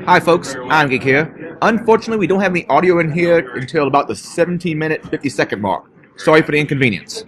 Hi folks, I'm Geek here. Unfortunately, we don't have any audio in here until about the 17-minute, 50-second mark. Sorry for the inconvenience.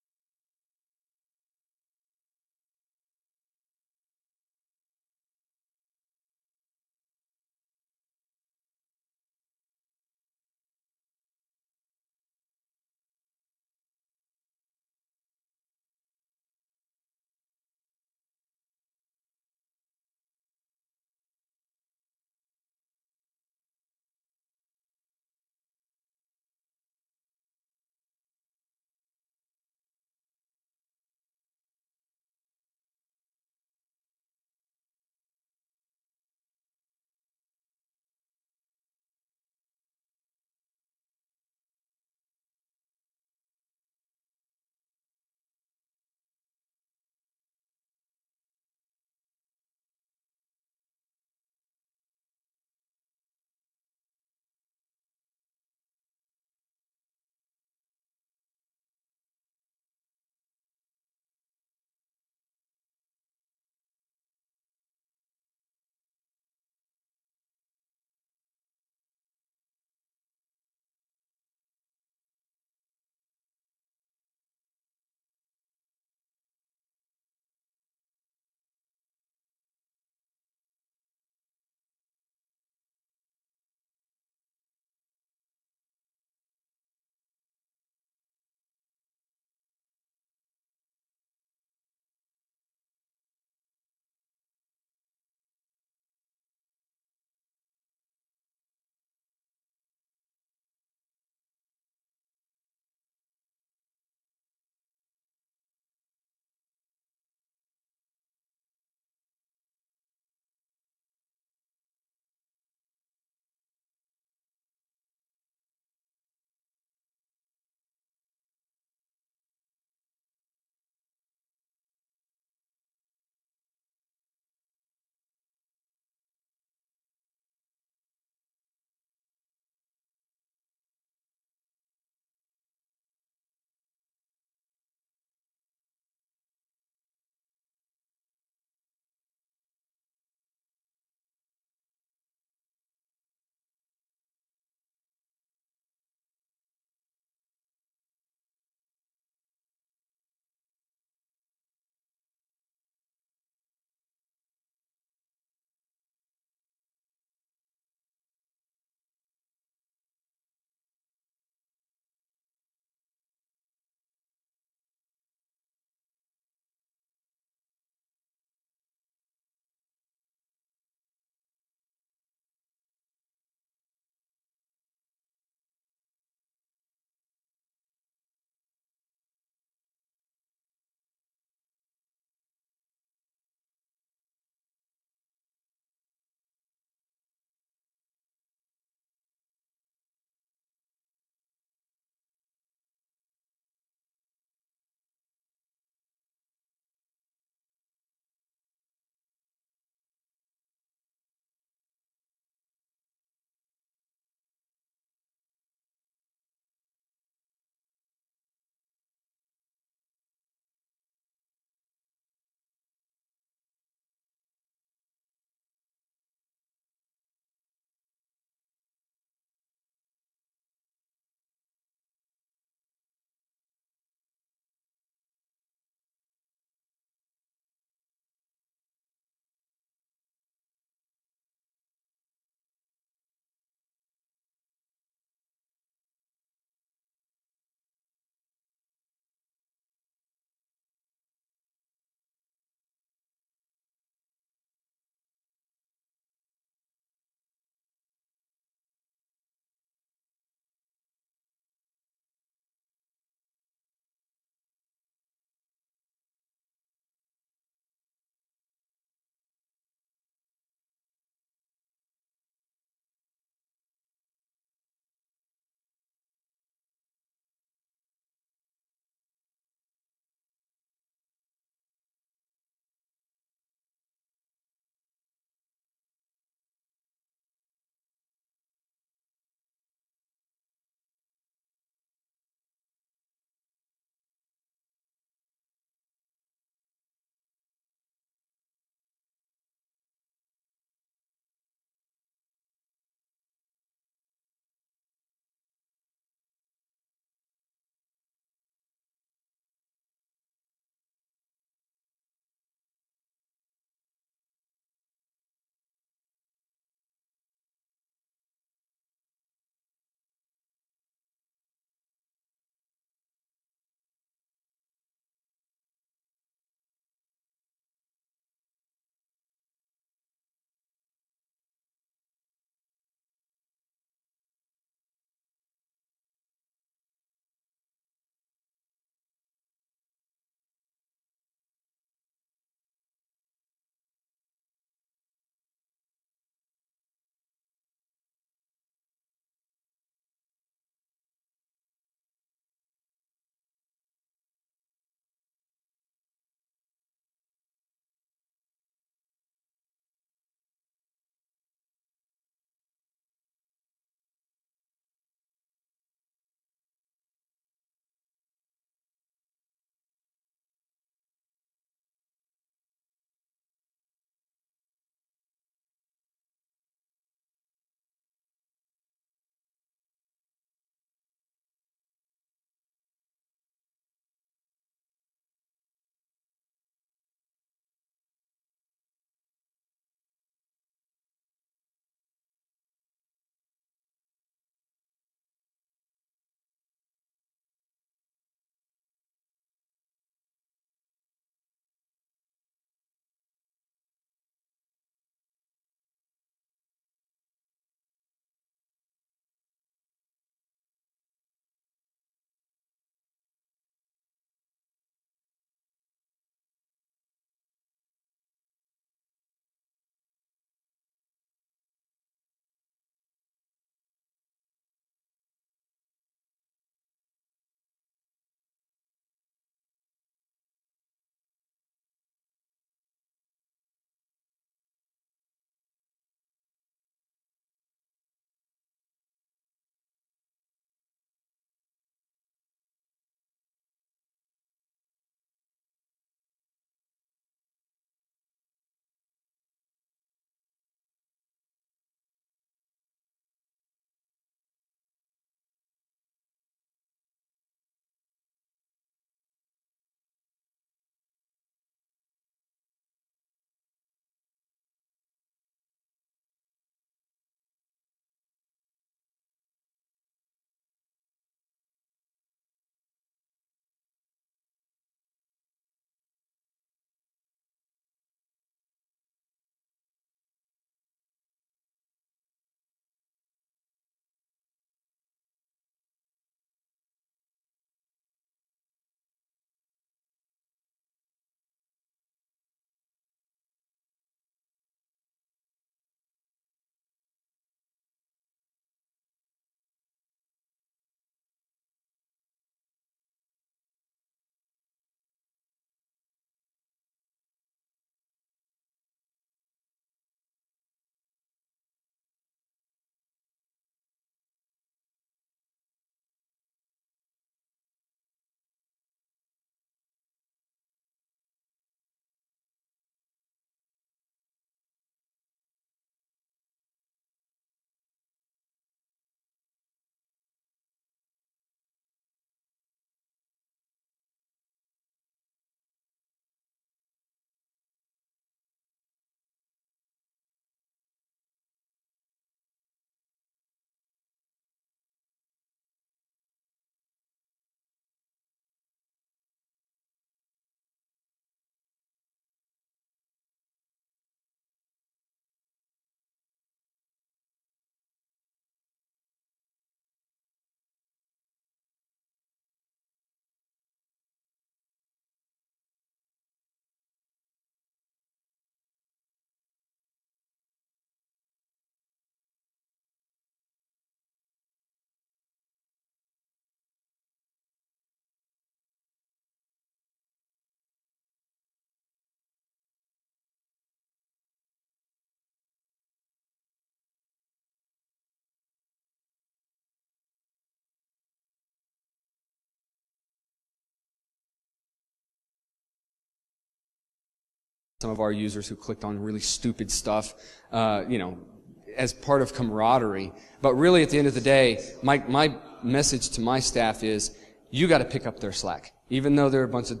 some of our users who clicked on really stupid stuff, as part of camaraderie. But really, at the end of the day, my message to my staff is, you got to pick up their slack. Even though they're a bunch of,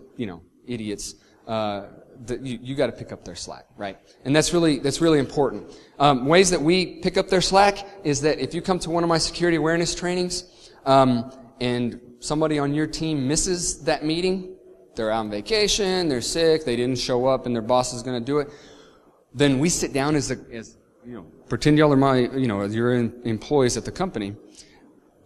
idiots, you got to pick up their slack, right? And that's really important. Ways that we pick up their slack is that if you come to one of my security awareness trainings, and somebody on your team misses that meeting, they're out on vacation, they're sick, they didn't show up, and their boss is going to do it, then we sit down as pretend y'all are your employees at the company.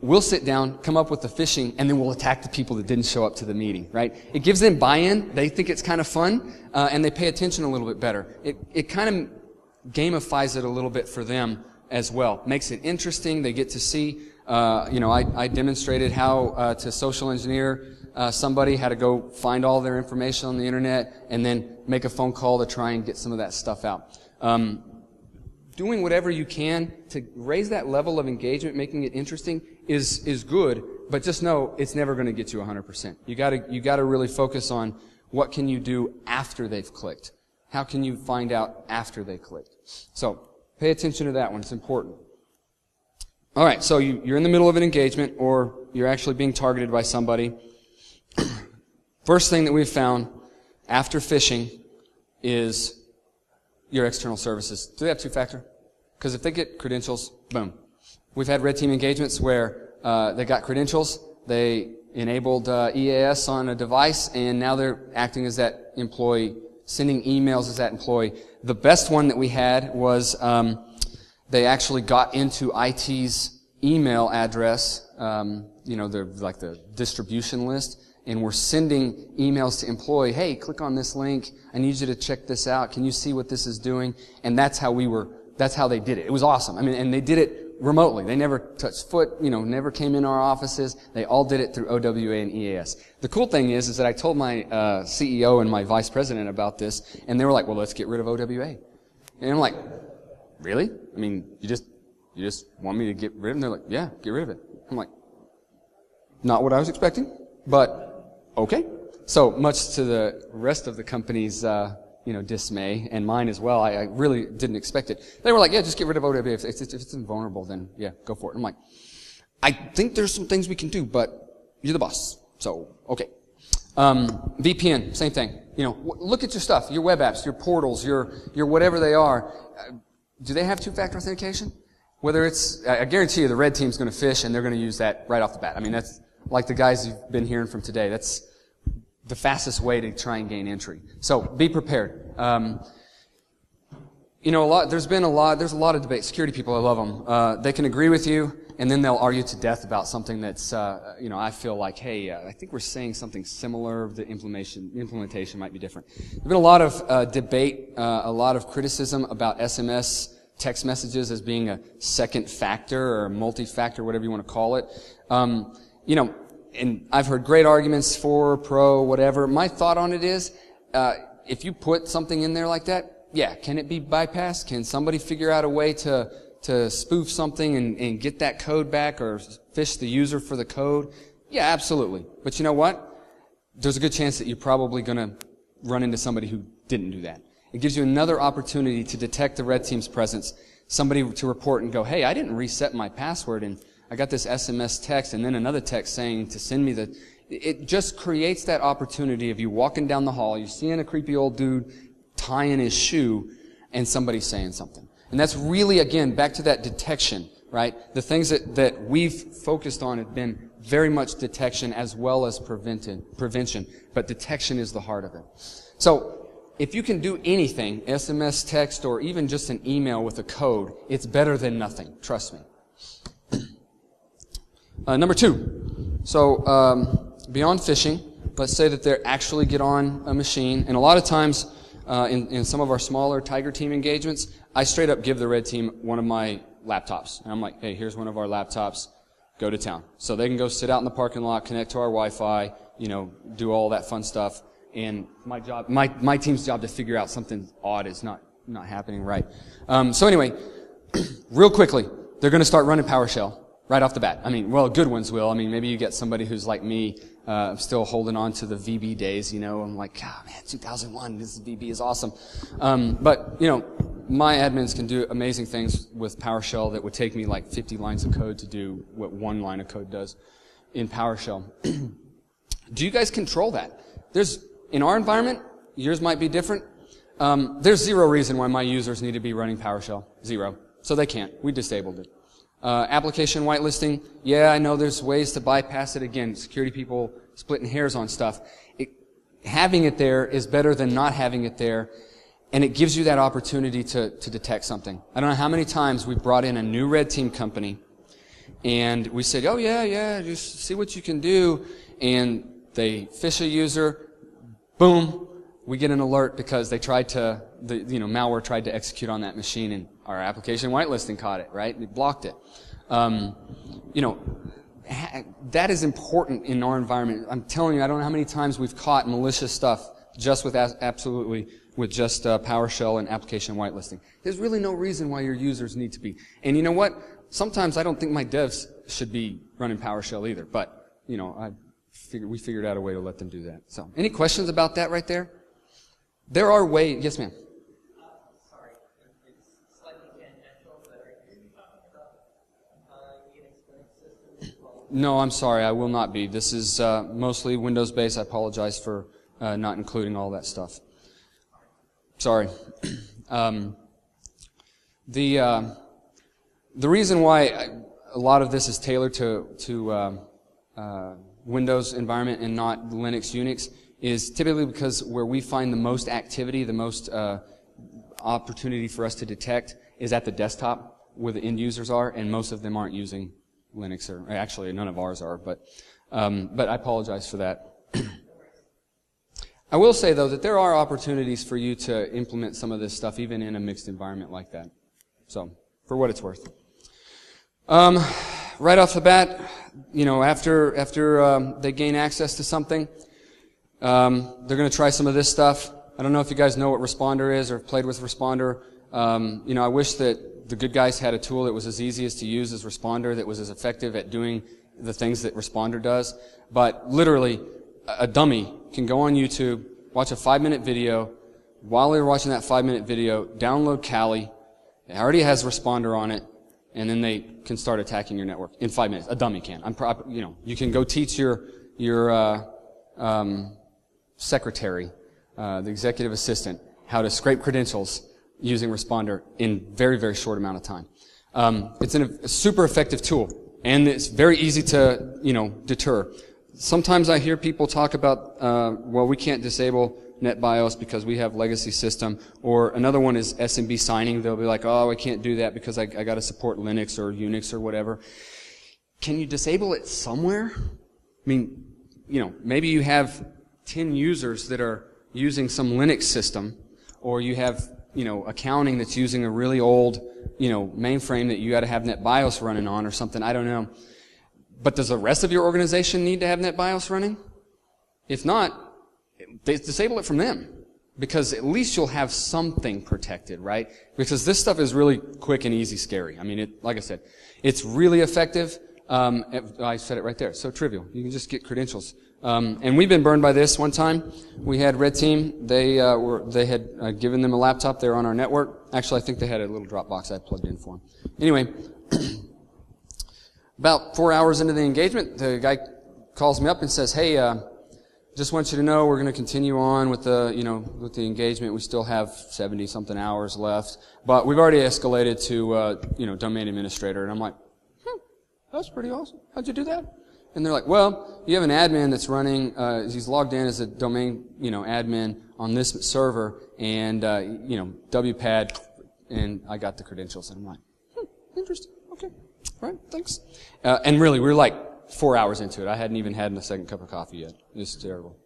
We'll sit down, come up with the phishing, and then we'll attack the people that didn't show up to the meeting, right? It gives them buy-in. They think it's kind of fun, and they pay attention a little bit better. It kind of gamifies it a little bit for them as well. Makes it interesting. They get to see, I demonstrated how to social engineer somebody, how to go find all their information on the internet, and then make a phone call to try and get some of that stuff out. Doing whatever you can to raise that level of engagement, making it interesting, is good, but just know it's never going to get you 100%. You gotta really focus on what can you do after they've clicked. How can you find out after they clicked? So pay attention to that one. It's important. All right, so you're in the middle of an engagement, or you're actually being targeted by somebody. First thing that we've found after phishing is your external services. Do they have two-factor? Because if they get credentials, boom. We've had red team engagements where they got credentials, they enabled EAS on a device, and now they're acting as that employee, sending emails as that employee. The best one that we had was they actually got into IT's email address, the distribution list, and we're sending emails to employee, hey, click on this link, I need you to check this out, can you see what this is doing? And that's how they did it. It was awesome. And they did it remotely. They never touched foot, never came in our offices. They all did it through OWA and EAS. The cool thing is that I told my CEO and my vice president about this, and they were like, well, let's get rid of OWA. And I'm like, really? You just want me to get rid of them? They're like, yeah, get rid of it. I'm like, not what I was expecting, but okay. So much to the rest of the company's, dismay, and mine as well. I really didn't expect it. They were like, yeah, just get rid of OWA. If it's invulnerable, then yeah, go for it. I'm like, I think there's some things we can do, but you're the boss. So, okay. VPN, same thing. Look at your stuff, your web apps, your portals, your whatever they are. Do they have two-factor authentication? Whether it's, I guarantee you the red team's going to phish, and they're going to use that right off the bat. That's like the guys you've been hearing from today. That's the fastest way to try and gain entry. So be prepared. There's a lot of debate. Security people, I love them. They can agree with you, and then they'll argue to death about something that's, I feel like, hey, I think we're saying something similar. The implementation might be different. There's been a lot of debate, a lot of criticism about SMS text messages as being a second factor or multi-factor, whatever you want to call it. And I've heard great arguments for, pro, whatever. My thought on it is, if you put something in there like that, yeah, can it be bypassed? Can somebody figure out a way to spoof something and get that code back or phish the user for the code? Yeah, absolutely. But you know what? There's a good chance that you're probably going to run into somebody who didn't do that. It gives you another opportunity to detect the red team's presence, somebody to report and go, hey, I didn't reset my password, and I got this SMS text and then another text saying to send me it just creates that opportunity of you walking down the hall, you're seeing a creepy old dude tying his shoe, and somebody's saying something. And that's really, again, back to that detection, right? The things that we've focused on have been very much detection as well as prevention, but detection is the heart of it. So, if you can do anything, SMS, text, or even just an email with a code, it's better than nothing. Trust me. Number 2. So, beyond phishing, let's say that they actually get on a machine, and a lot of times in some of our smaller Tiger Team engagements, I straight up give the red team one of my laptops. And I'm like, hey, here's one of our laptops. Go to town. So they can go sit out in the parking lot, connect to our Wi-Fi, do all that fun stuff. And my team's job to figure out something odd is not not happening right. So anyway, real quickly, they're going to start running PowerShell. right off the bat. I mean, well, good ones will. I mean, maybe you get somebody who's like me, still holding on to the VB days, you know. I'm like, God, man, 2001, this VB is awesome. But, you know, my admins can do amazing things with PowerShell that would take me like 50 lines of code to do what one line of code does in PowerShell. Do you guys control that? In our environment, yours might be different. There's zero reason why my users need to be running PowerShell. Zero. So they can't. We disabled it. Application whitelisting, yeah, I know there's ways to bypass it. Again, security people splitting hairs on stuff. Having it there is better than not having it there, and it gives you that opportunity to detect something. I don't know how many times we brought in a new red team company, and we said, oh yeah, just see what you can do, and they phish a user, boom, we get an alert because they tried to, malware tried to execute on that machine, and our application whitelisting caught it, right? It blocked it. That is important in our environment. I'm telling you, I don't know how many times we've caught malicious stuff just with PowerShell and application whitelisting. There's really no reason why your users need to be. And you know what? Sometimes I don't think my devs should be running PowerShell either, but, we figured out a way to let them do that. So, any questions about that right there? There are ways. Yes, ma'am. Sorry, it's slightly tangential, but are you going to be talking about Unix systems as well? No, I'm sorry, I will not be. This is mostly Windows-based. I apologize for not including all that stuff. Sorry. The reason why a lot of this is tailored to Windows environment and not Linux, Unix is typically because where we find the most activity, the most opportunity for us to detect is at the desktop where the end users are, and most of them aren't using Linux, or actually none of ours are, but I apologize for that. I will say, though, that there are opportunities for you to implement some of this stuff even in a mixed environment like that. So, for what it's worth. Right off the bat, after they gain access to something, they're going to try some of this stuff. I don't know if you guys know what Responder is or have played with Responder. I wish that the good guys had a tool that was as easy as to use as Responder, that was as effective at doing the things that Responder does. But literally, a dummy can go on YouTube, watch a 5-minute video. While they're watching that 5-minute video, download Kali. It already has Responder on it, and then they can start attacking your network in 5 minutes. A dummy can. You can go teach your secretary, the executive assistant, how to scrape credentials using Responder in very, very short amount of time. It's a super effective tool, and it's very easy to, deter. Sometimes I hear people talk about, we can't disable NetBIOS because we have legacy system, or another one is SMB signing. They'll be like, oh, I can't do that because I got to support Linux or Unix or whatever. Can you disable it somewhere? I mean, maybe you have 10 users that are using some Linux system, or you have, accounting that's using a really old, mainframe that you got to have NetBIOS running on or something. I don't know. But does the rest of your organization need to have NetBIOS running? If not, disable it from them, because at least you'll have something protected, right? Because this stuff is really quick and easy scary. I mean, like I said, it's really effective. I said it right there. So trivial. You can just get credentials. And we've been burned by this one time. We had Red Team. They had given them a laptop. They were on our network. Actually, I think they had a little Dropbox I plugged in for them. Anyway, about 4 hours into the engagement, the guy calls me up and says, "Hey, just want you to know we're going to continue on with the engagement. We still have 70-something hours left, but we've already escalated to domain administrator." And I'm like, that's pretty awesome. How'd you do that? And they're like, well, you have an admin that's running, he's logged in as a domain, admin on this server, and, WPAD, and I got the credentials. And I'm like, interesting. Okay. All right. Thanks. And really, we're like 4 hours into it. I hadn't even had a second cup of coffee yet. This is terrible.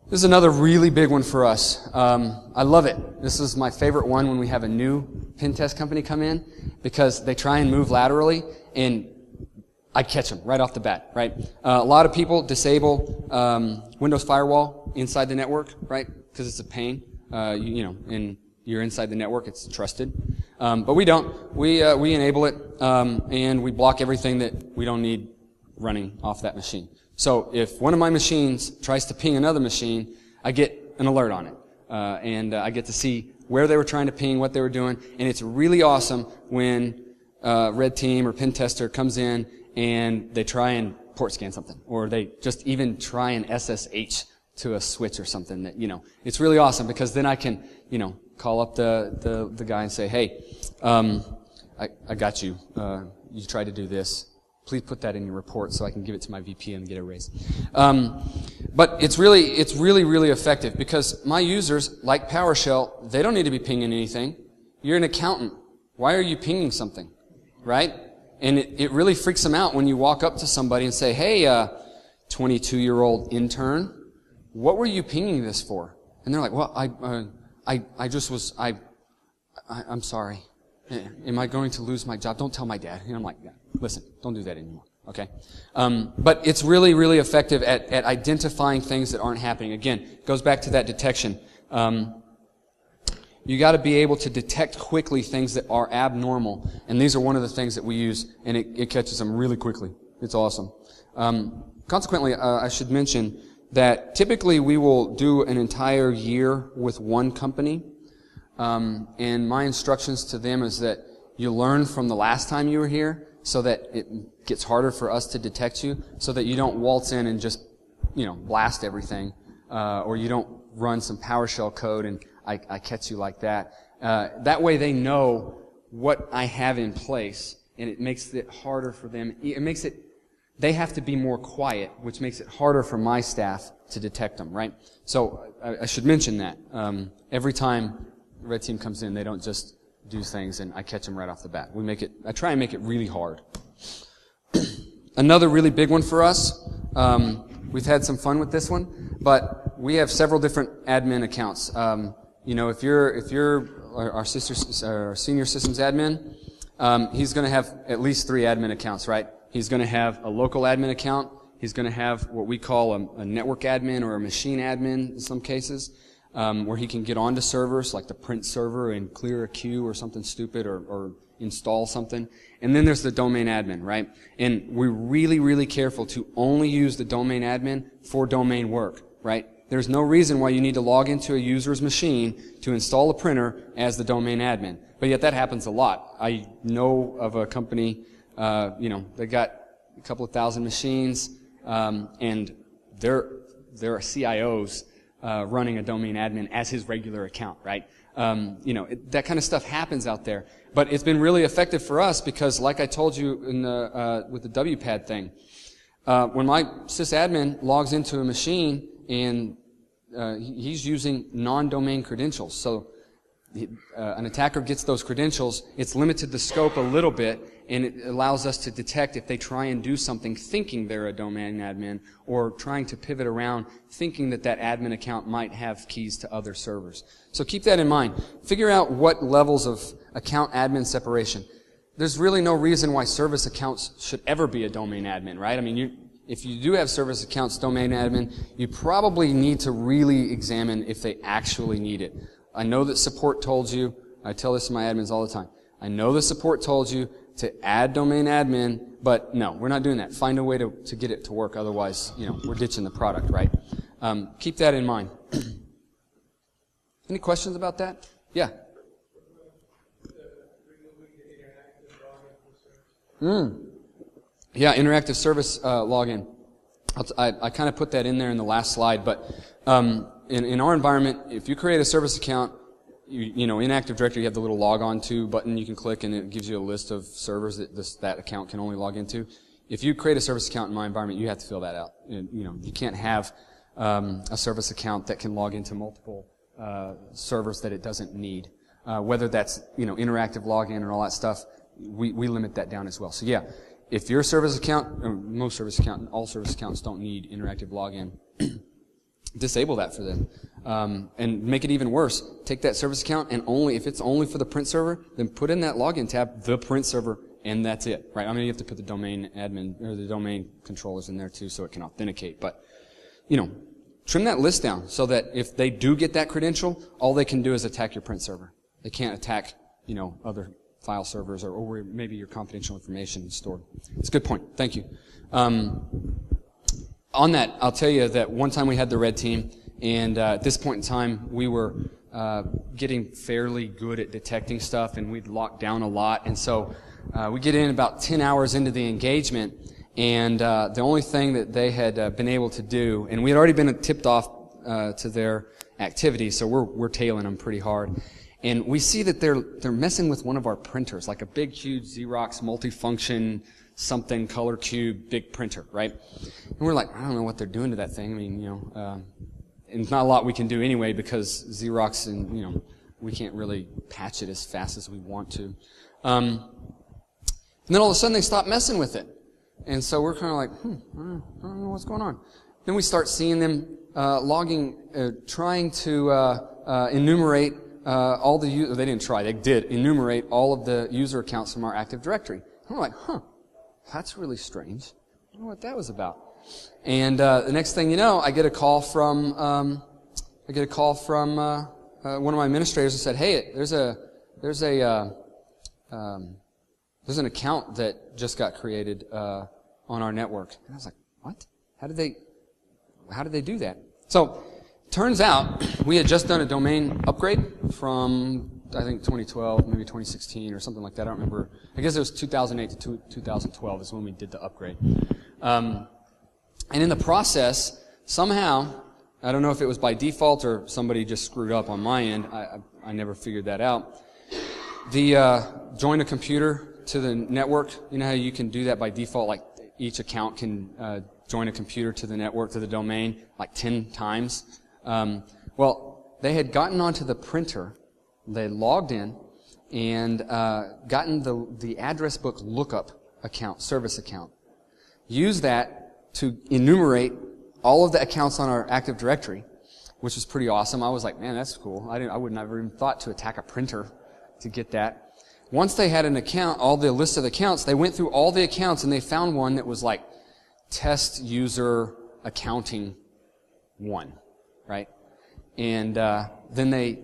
This is another really big one for us. I love it. This is my favorite one when we have a new pen test company come in, because they try and move laterally, and I catch them right off the bat, right? A lot of people disable Windows Firewall inside the network, right? Because it's a pain, and you're inside the network, it's trusted. But we don't. We enable it, and we block everything that we don't need running off that machine. So if one of my machines tries to ping another machine, I get an alert on it. And I get to see where they were trying to ping, what they were doing. And it's really awesome when red team or pen tester comes in and they try and port scan something, or they just even try and SSH to a switch or something. That, it's really awesome, because then I can, call up the guy and say, hey, I got you. You tried to do this. Please put that in your report so I can give it to my VP and get a raise. But it's really effective, because my users, like PowerShell, they don't need to be pinging anything. You're an accountant. Why are you pinging something? Right? And it really freaks them out when you walk up to somebody and say, hey, 22-year-old intern, what were you pinging this for? And they're like, well, I'm sorry. Am I going to lose my job? Don't tell my dad. And I'm like, yeah, listen, don't do that anymore. Okay? But it's really effective at identifying things that aren't happening. Again, it goes back to that detection. You got to be able to detect quickly things that are abnormal. And these are one of the things that we use, and it catches them really quickly. It's awesome. Consequently, I should mention that typically we will do an entire year with one company. And my instructions to them is that you learn from the last time you were here, so that it gets harder for us to detect you, so that you don't waltz in and just, blast everything, or you don't run some PowerShell code and I catch you like that. That way they know what I have in place, and it makes it harder for them. They have to be more quiet, which makes it harder for my staff to detect them, right? So I should mention that. Every time the red team comes in, they don't just do things and I catch them right off the bat. I try and make it really hard. Another really big one for us, we've had some fun with this one, but we have several different admin accounts. If you're our senior systems admin, he's going to have at least 3 admin accounts, right? He's going to have a local admin account. He's going to have what we call a network admin or a machine admin in some cases, where he can get onto servers like the print server and clear a queue or something stupid, or install something. And then there's the domain admin, right? And we're really careful to only use the domain admin for domain work, right? There's no reason why you need to log into a user's machine to install a printer as the domain admin. But yet that happens a lot. I know of a company, they got a couple of thousand machines, and there are CIOs running a domain admin as his regular account, right? That kind of stuff happens out there. But it's been really effective for us because, like I told you with the WPAD thing, when my sysadmin logs into a machine and he's using non-domain credentials, so an attacker gets those credentials, it's limited the scope a little bit, and it allows us to detect if they try and do something thinking they're a domain admin, or trying to pivot around thinking that admin account might have keys to other servers. So keep that in mind. Figure out what levels of account admin separation. There's really no reason why service accounts should ever be a domain admin, right? I mean, if you do have service accounts domain admin, you probably need to really examine if they actually need it. I know that support told you, I tell this to my admins all the time, I know the support told you to add domain admin, but no, we're not doing that. Find a way to get it to work, otherwise, we're ditching the product, right? Keep that in mind. Any questions about that? Yeah. Yeah, interactive service login. I kind of put that in there in the last slide, but in our environment, if you create a service account, in Active Directory you have the little log on to button you can click, and it gives you a list of servers that account can only log into. If you create a service account in my environment, you have to fill that out. You can't have a service account that can log into multiple servers that it doesn't need. Whether that's interactive login and all that stuff, we limit that down as well. So yeah, if your service account, or most service account, all service accounts don't need interactive login, disable that for them. And make it even worse. Take that service account and if it's only for the print server, then put in that login tab, the print server, and that's it, right? I mean, you have to put the domain admin, or the domain controllers in there too so it can authenticate. But, trim that list down so that if they do get that credential, all they can do is attack your print server. They can't attack other file servers or where maybe your confidential information is stored. It's a good point. Thank you. On that, I'll tell you that one time we had the red team, and at this point in time, we were getting fairly good at detecting stuff, and we'd locked down a lot. And so we get in about 10 hours into the engagement, and the only thing that they had been able to do, and we had already been tipped off to their activity, so we're tailing them pretty hard. And we see that they're messing with one of our printers, like a big, huge Xerox multifunction something color cube big printer, right? And we're like, I don't know what they're doing to that thing. I mean, and there's not a lot we can do anyway because Xerox and we can't really patch it as fast as we want to. And then all of a sudden they stop messing with it, and so we're kind of like, I don't know what's going on. Then we start seeing them logging, trying to enumerate all the they didn't try, they did enumerate all of the user accounts from our Active Directory. And we're like, that's really strange. I don't know what that was about. And the next thing you know, I get a call from one of my administrators who said, "Hey, there's an account that just got created on our network." And I was like, "What? How did they do that?" So, turns out we had just done a domain upgrade from, I think, 2012, maybe 2016 or something like that. I don't remember. I guess it was 2008 to 2012 is when we did the upgrade. And in the process, somehow, I don't know if it was by default or somebody just screwed up on my end. I never figured that out. Join a computer to the network. You know how you can do that by default? Like each account can join a computer to the network, to the domain, like 10 times. Well, they had gotten onto the printer. They logged in and gotten the address book lookup account, service account. Used that to enumerate all of the accounts on our Active Directory, which was pretty awesome. I was like, man, that's cool. I would never even thought to attack a printer to get that. Once they had an account, all the list of accounts, they went through all the accounts and they found one that was like test user accounting 1, right? And then they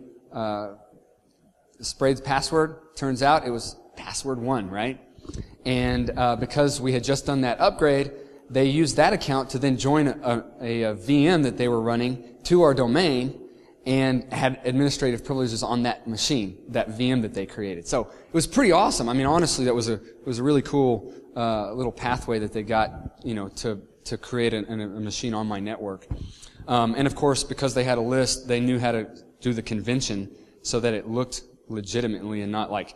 sprayed the password. Turns out it was password 1, right? And because we had just done that upgrade, they used that account to then join a VM that they were running to our domain and had administrative privileges on that machine, that VM that they created. So it was pretty awesome. I mean, honestly, it was a really cool little pathway that they got, to create a machine on my network. And of course, because they had a list, they knew how to do the convention so that it looked legitimately and not like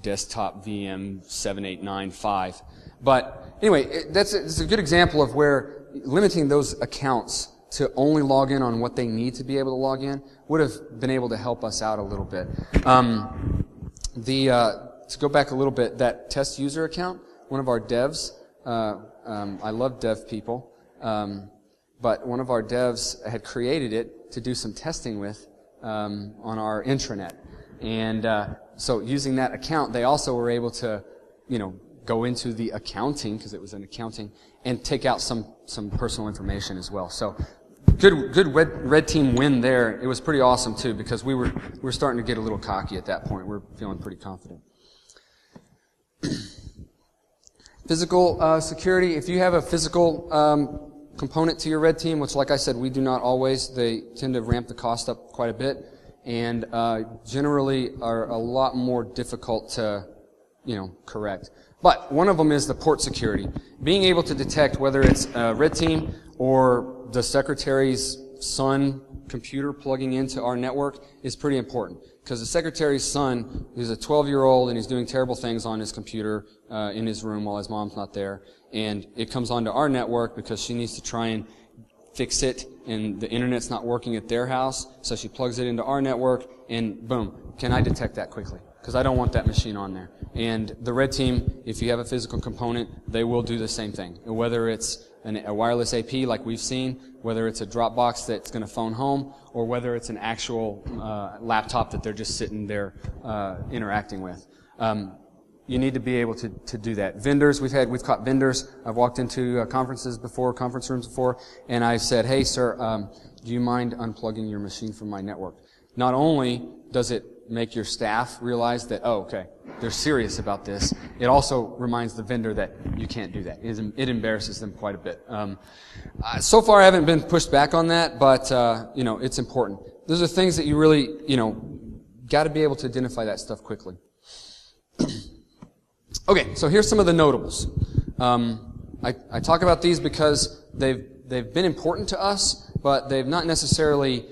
desktop VM 7895. But anyway, it's a good example of where limiting those accounts to only log in on what they need to be able to log in would have been able to help us out a little bit. To go back a little bit, that test user account, one of our devs, I love dev people, but one of our devs had created it to do some testing with on our intranet. And so using that account, they also were able to, go into the accounting, because it was an accounting, and take out some personal information as well. So good red team win there. It was pretty awesome too, because we were starting to get a little cocky at that point. We're feeling pretty confident. Physical security. If you have a physical component to your red team, which, like I said, we do not always, they tend to ramp the cost up quite a bit, and generally are a lot more difficult to, correct. But one of them is the port security. Being able to detect whether it's a red team or the secretary's son computer plugging into our network is pretty important. Because the secretary's son is a 12-year-old and he's doing terrible things on his computer in his room while his mom's not there. And it comes onto our network because she needs to try and fix it, and the internet's not working at their house, so she plugs it into our network, and boom, can I detect that quickly? Because I don't want that machine on there. And the red team, if you have a physical component, they will do the same thing. Whether it's a wireless AP like we've seen, whether it's a Dropbox that's going to phone home, or whether it's an actual laptop that they're just sitting there interacting with. You need to be able to do that. Vendors, we've caught vendors. I've walked into conference rooms before, and I've said, hey, sir, do you mind unplugging your machine from my network? Not only does it make your staff realize that, oh, okay, they're serious about this. It also reminds the vendor that you can't do that. It embarrasses them quite a bit. So far, I haven't been pushed back on that, but it's important. Those are things that you really, got to be able to identify that stuff quickly. Okay, so here's some of the notables. I talk about these because they've been important to us, but they've not necessarily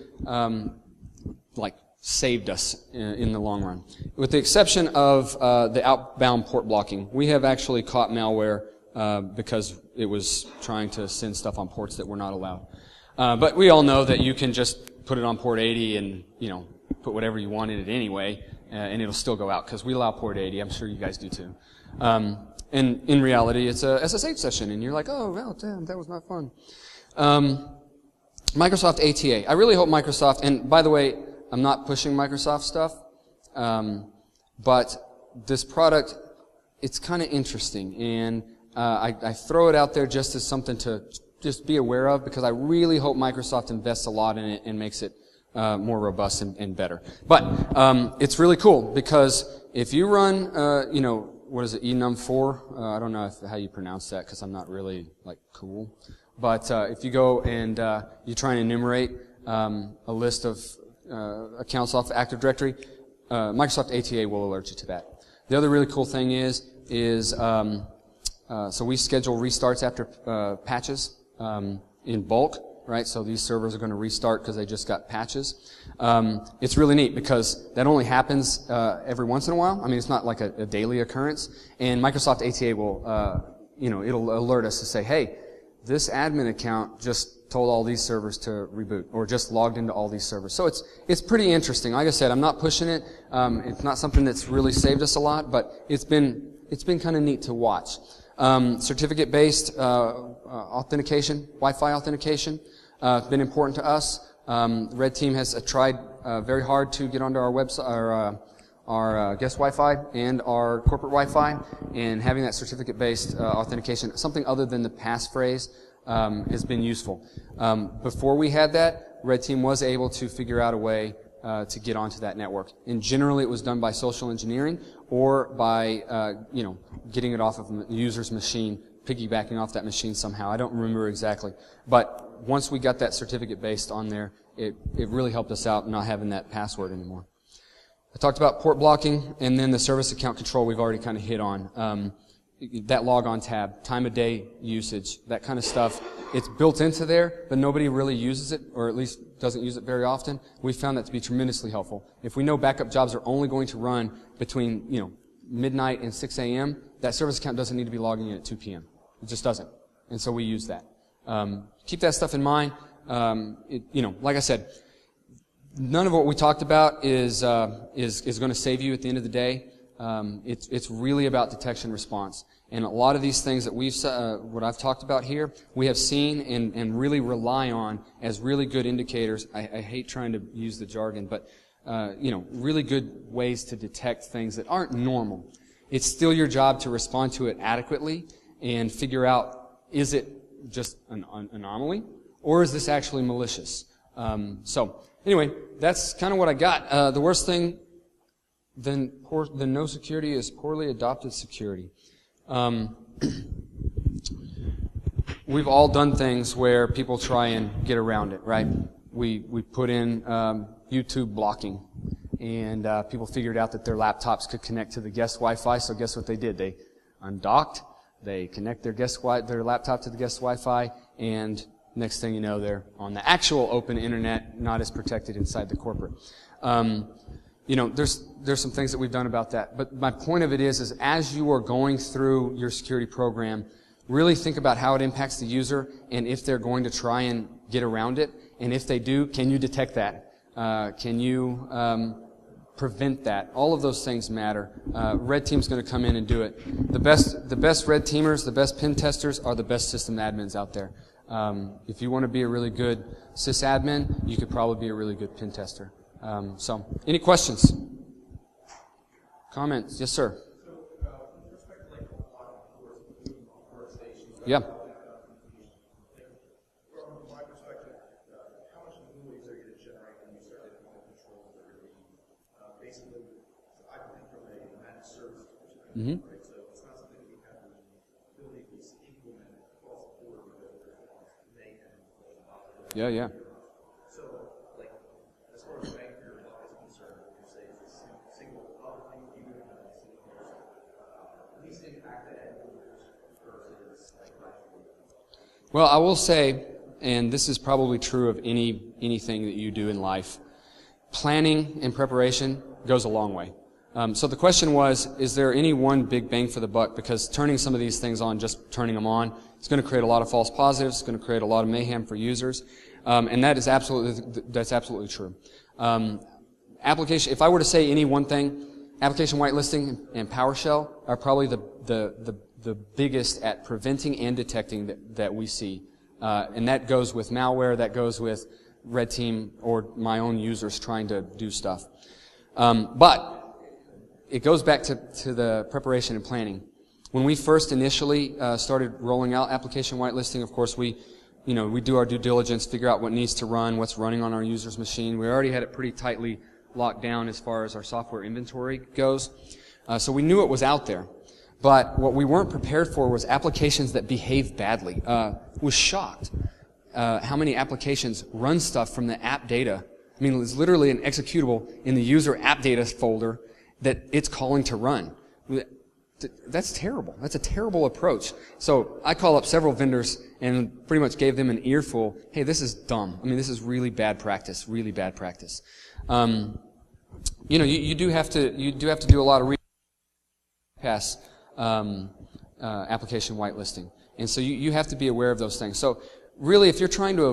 saved us in the long run. With the exception of the outbound port blocking, we have actually caught malware because it was trying to send stuff on ports that were not allowed. But we all know that you can just put it on port 80 and put whatever you want in it anyway, and it'll still go out because we allow port 80. I'm sure you guys do too. And in reality, it's a SSH session, and you're like, oh, well, damn, that was not fun. Microsoft ATA. I really hope Microsoft, and by the way, I'm not pushing Microsoft stuff, but this product, it's kind of interesting, and I throw it out there just as something to just be aware of, because I really hope Microsoft invests a lot in it and makes it more robust and better. But it's really cool, because if you run, what is it, enum4? I don't know how you pronounce that, because I'm not really cool. But if you go and you try and enumerate a list of accounts off the Active Directory, Microsoft ATA will alert you to that. The other really cool thing is so we schedule restarts after patches in bulk, right? So these servers are going to restart because they just got patches. It's really neat because that only happens every once in a while. I mean, it's not like a daily occurrence. And Microsoft ATA will, it'll alert us to say, hey, this admin account just told all these servers to reboot, or just logged into all these servers. So it's pretty interesting. Like I said, I'm not pushing it. It's not something that's really saved us a lot, but it's been kind of neat to watch. Certificate-based authentication, Wi-Fi authentication, been important to us. The Red Team has tried very hard to get onto our website, our guest Wi-Fi and our corporate Wi-Fi, and having that certificate-based authentication, something other than the passphrase, has been useful. Before we had that, Red Team was able to figure out a way to get onto that network. And generally it was done by social engineering or by, getting it off of the user's machine, piggybacking off that machine somehow. I don't remember exactly. But once we got that certificate based on there, it really helped us out not having that password anymore. I talked about port blocking, and then the service account control we've already kind of hit on. That logon tab, time of day usage, that kind of stuff, it's built into there, but nobody really uses it, or at least doesn't use it very often. We found that to be tremendously helpful. If we know backup jobs are only going to run between, midnight and 6 a.m., that service account doesn't need to be logging in at 2 p.m. It just doesn't. And so we use that. Keep that stuff in mind. Like I said, none of what we talked about is going to save you at the end of the day. It's really about detection response. And a lot of these things that what I've talked about here, we have seen and really rely on as really good indicators. I hate trying to use the jargon, but, really good ways to detect things that aren't normal. It's still your job to respond to it adequately and figure out, is it just an anomaly, or is this actually malicious? Anyway, that's kind of what I got. The worst thing than no security is poorly adopted security. We've all done things where people try and get around it, right? We put in YouTube blocking, and people figured out that their laptops could connect to the guest Wi-Fi, so guess what they did? They undocked, they connect their laptop to the guest Wi-Fi, and next thing you know, they're on the actual open internet, not as protected inside the corporate. There's some things that we've done about that. But my point of it is as you are going through your security program, really think about how it impacts the user and if they're going to try and get around it. And if they do, can you detect that? Can you prevent that? All of those things matter. Red Team's going to come in and do it. The best Red Teamers, the best pen testers are the best system admins out there. If you want to be a really good sysadmin, you could probably be a really good pen tester. Any questions? Comments? Yes, sir. With respect to a lot of workstations, yeah. From my perspective, how much noise are you going to generate when you start getting more controls that are really isolated, I think, from a managed service perspective, Mm-hmm. right? So it's not something we have the ability to just implement across the board because there's mayhem. Yeah, yeah. So, like, as far as bank your buck is concerned, you say it's a single other thing you do have to at least impact the end users versus like Well, I will say, and this is probably true of anything that you do in life, planning and preparation goes a long way. So the question was, is there any one big bang for the buck? Because turning some of these things on, just turning them on, it's going to create a lot of false positives. It's going to create a lot of mayhem for users, and that's absolutely true. Application. If I were to say any one thing, application whitelisting and PowerShell are probably the biggest at preventing and detecting that we see, and that goes with malware. That goes with red team or my own users trying to do stuff. But it goes back to the preparation and planning. When we first initially started rolling out application whitelisting, of course we do our due diligence, figure out what needs to run, what's running on our user's machine. We already had it pretty tightly locked down as far as our software inventory goes. So we knew it was out there. But what we weren't prepared for was applications that behave badly. Was shocked how many applications run stuff from the app data. I mean, it's literally an executable in the user app data folder that it's calling to run. That's terrible. That's a terrible approach. So I call up several vendors and pretty much gave them an earful. Hey, this is dumb. I mean, this is really bad practice. Really bad practice. You do have to do a lot of research pass application whitelisting, and so you have to be aware of those things. So really, if you're trying to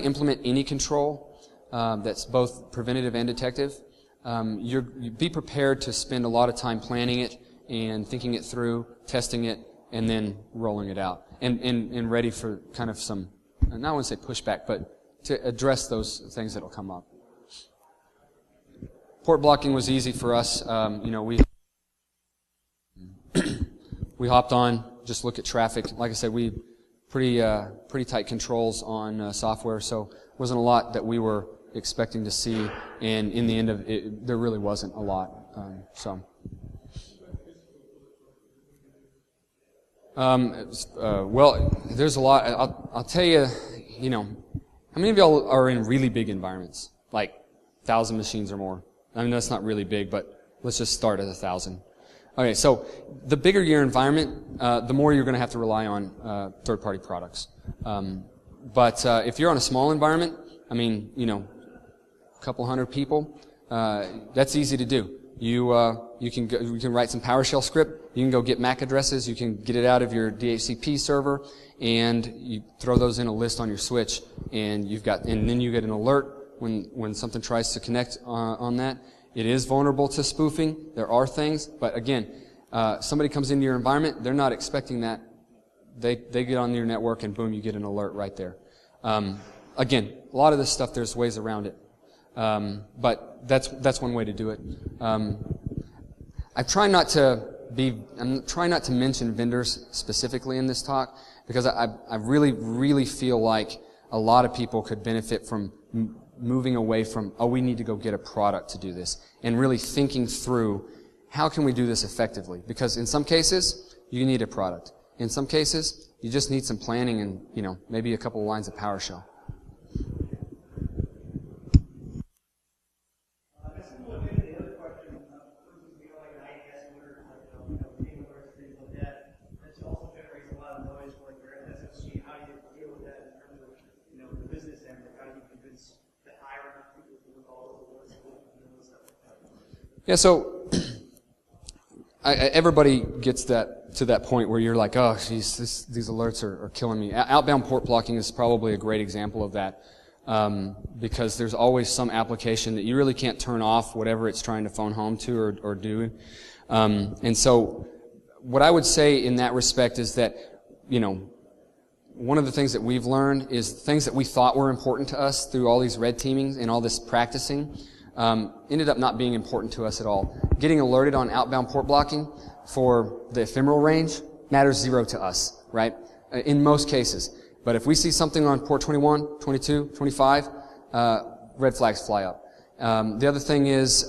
implement any control that's both preventative and detective, you be prepared to spend a lot of time planning it and thinking it through, testing it, and then rolling it out, and ready for kind of some, I don't want to say pushback, but to address those things that'll come up. Port blocking was easy for us. We hopped on, just look at traffic. Like I said, we pretty tight controls on software, so wasn't a lot that we were expecting to see, and in the end of it, there really wasn't a lot. Well, there's a lot. I'll tell you, how many of y'all are in really big environments, like 1,000 machines or more? I mean, that's not really big, but let's just start at 1,000. Okay, so the bigger your environment, the more you're going to have to rely on third-party products. But if you're on a small environment, I mean, a couple hundred people, that's easy to do. You can write some PowerShell script. You can go get MAC addresses. You can get it out of your DHCP server, and you throw those in a list on your switch, and then you get an alert when something tries to connect on that. It is vulnerable to spoofing. There are things, but again, somebody comes into your environment, they're not expecting that. They get on your network, and boom, you get an alert right there. Again, a lot of this stuff, there's ways around it. But that's one way to do it. I'm trying not to mention vendors specifically in this talk, because I really, really feel like a lot of people could benefit from moving away from, we need to go get a product to do this, and really thinking through, how can we do this effectively? Because in some cases, you need a product. In some cases, you just need some planning and, maybe a couple of lines of PowerShell. Yeah, so everybody gets to that point where you're like, oh, geez, these alerts are killing me. Outbound port blocking is probably a great example of that, because there's always some application that you really can't turn off whatever it's trying to phone home to or do. And so what I would say in that respect is that, one of the things that we've learned is things that we thought were important to us through all these red teamings and all this practicing ended up not being important to us at all. Getting alerted on outbound port blocking for the ephemeral range matters zero to us, right? In most cases. But if we see something on port 21, 22, 25, red flags fly up. The other thing is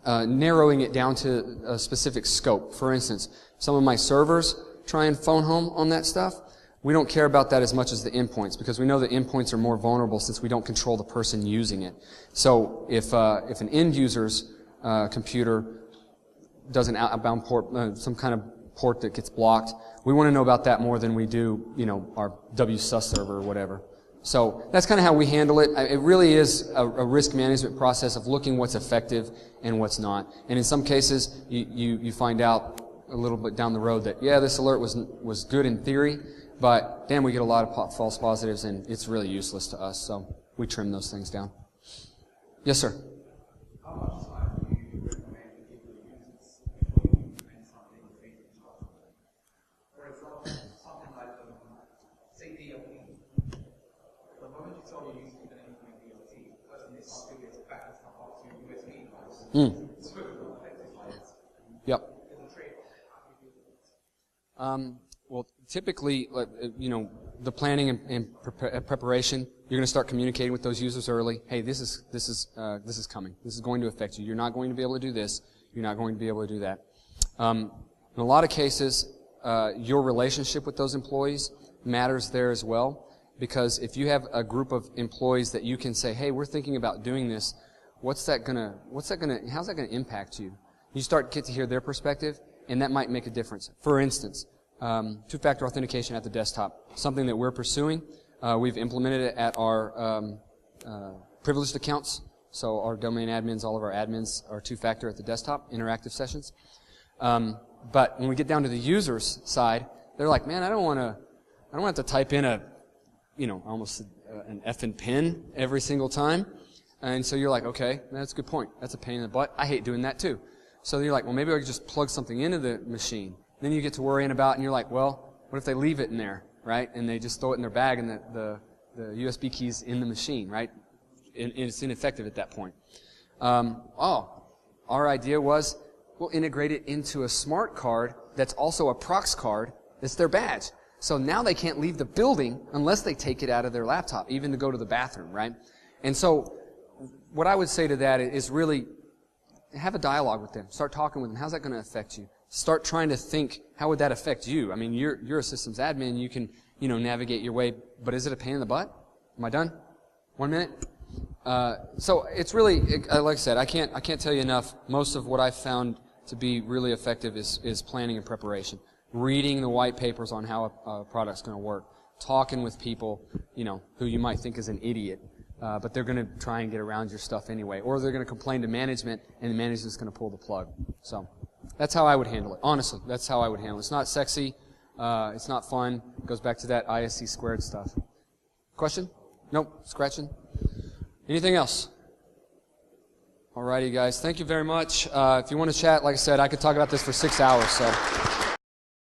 narrowing it down to a specific scope. For instance, some of my servers try and phone home on that stuff. We don't care about that as much as the endpoints, because we know the endpoints are more vulnerable since we don't control the person using it. So if an end user's computer does an outbound port, some kind of port that gets blocked, we want to know about that more than we do, our WSUS server or whatever. So that's kind of how we handle it. It really is a risk management process of looking what's effective and what's not. And in some cases, you find out a little bit down the road that, yeah, this alert was good in theory, but damn, we get a lot of false positives, and it's really useless to us. So we trim those things down. Yes, sir. How much time do you recommend to give the users before you implement something within the structure? For example, something like, say, DLP. The moment you tell your users you're going to implement DLP, the person is not going to get back to your USB device. It's equivalent effective lights. Yep. There's a trade-off. Well, typically, the planning and preparation, you're going to start communicating with those users early. Hey, this is coming. This is going to affect you. You're not going to be able to do this. You're not going to be able to do that. In a lot of cases, your relationship with those employees matters there as well, because if you have a group of employees that you can say, hey, we're thinking about doing this, how's that gonna impact you? You get to hear their perspective, and that might make a difference. For instance, two-factor authentication at the desktop, something that we're pursuing. We've implemented it at our privileged accounts. So our domain admins, all of our admins are two-factor at the desktop, interactive sessions. But when we get down to the users side, they're like, man, I don't want to have to type in almost an effing pin every single time. And so you're like, okay, that's a good point. That's a pain in the butt. I hate doing that too. So you're like, well, maybe I could just plug something into the machine. Then you get to worrying about, and you're like, well, what if they leave it in there, right? And they just throw it in their bag, and the USB key's in the machine, right? And it's ineffective at that point. Our idea was, we'll integrate it into a smart card that's also a prox card that's their badge. So now they can't leave the building unless they take it out of their laptop, even to go to the bathroom, right? And so what I would say to that is really have a dialogue with them. Start talking with them. How's that going to affect you? Start trying to think, how would that affect you? I mean, you're a systems admin. You can, navigate your way. But is it a pain in the butt? Am I done? 1 minute? So it's really, like I said, I can't tell you enough. Most of what I've found to be really effective is planning and preparation. Reading the white papers on how a product's going to work. Talking with people, who you might think is an idiot. But they're going to try and get around your stuff anyway. Or they're going to complain to management, and the management's going to pull the plug. So that's how I would handle it. Honestly, that's how I would handle it. It's not sexy. It's not fun. It goes back to that ISC squared stuff. Question? Nope. Scratching? Anything else? Alrighty, guys. Thank you very much. If you want to chat, like I said, I could talk about this for 6 hours. So.